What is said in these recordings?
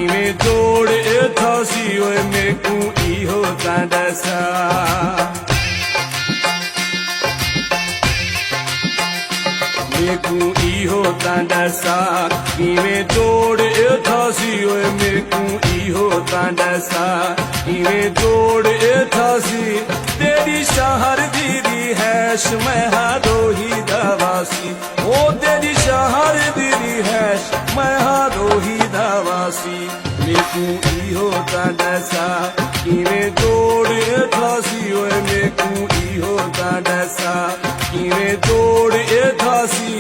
किवें जोड़ थासी ओए मेकू इहो तां दसा मेकू इहो तां दसा किवें जोड़ थासी ओए मेकू इहो तां दसा किवें जोड़ थासी तेरी शहर दी हैश मैं हादोही दवासी ओ तेरी शहर दी हैश मैं हादोही दवासी मेकू इहो तां दसा किवें जोड़ थासी ओए मेकू इहो तां दसा किवें जोड़ थासी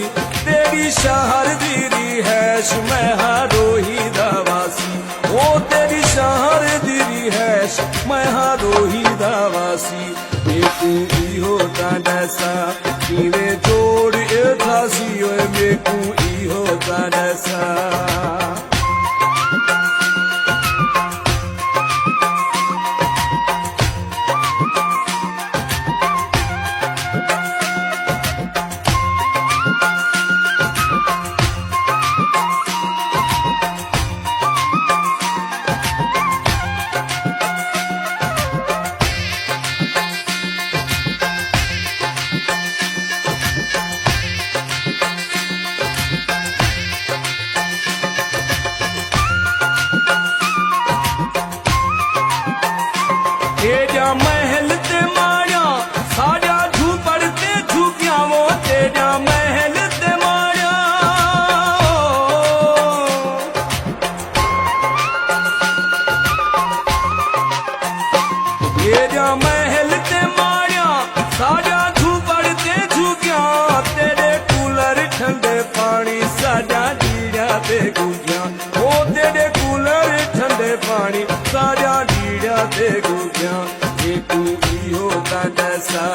तेरी शहर दी हैश मैं हादोही दवासी ओ तेरी शहर दी हैश मैं हादोही दवासी मेकू इहो तां दसा किवें जोड़ थासी ओए मेकू इहो तां दसा तेजा महल ते माया साजा झूपड़ ते झुकिया वो तेजा महल ते माया तेजा महल ते माया साजा झूपड़ ते झुकिया तेरे कूलर ठंडे पानी साजा जीड़ा ते गुजिया ओ तेरे कूलर ठंडे पानी साजा जीड़ा ते गुजिया मेकू इहो तां दसा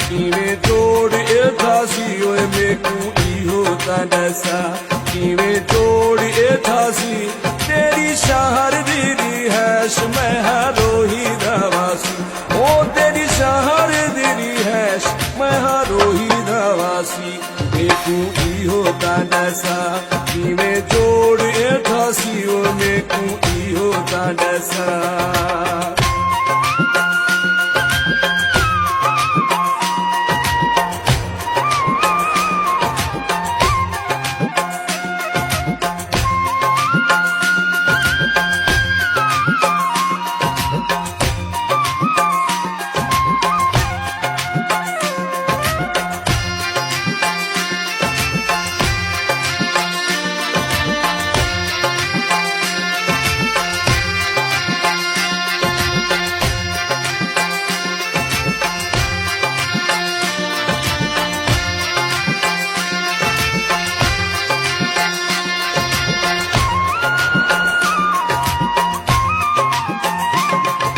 किवें जोड़ थासी ओए मेकू इहो तां दसा किवें जोड़ थासी तेरी शहर दी हैश मैं हादोही दवासी ओ तेरी शहर दी हैश मैं हादोही दवासी मेकू इहो तां दसा किवें जोड़ थासी ओए मेकू इहो तां दसा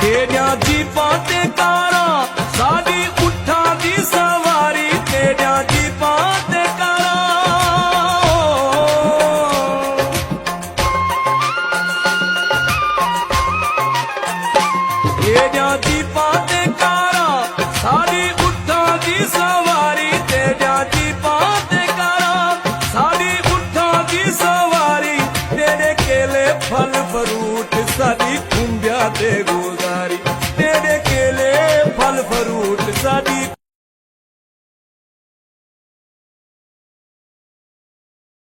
तेजा जीपां ते कारां साडी उठां दी सवारी तेजा जीपां ते कारां तेजा जीपां ते कारां साडी उठां दी सवारी तेजा जीपां ते कारां साडी उठां दी सवारी तेरे केले फल फ्रूट साडी खुंबिया ते गुजारी तेरे केले फल फ्रूट साडी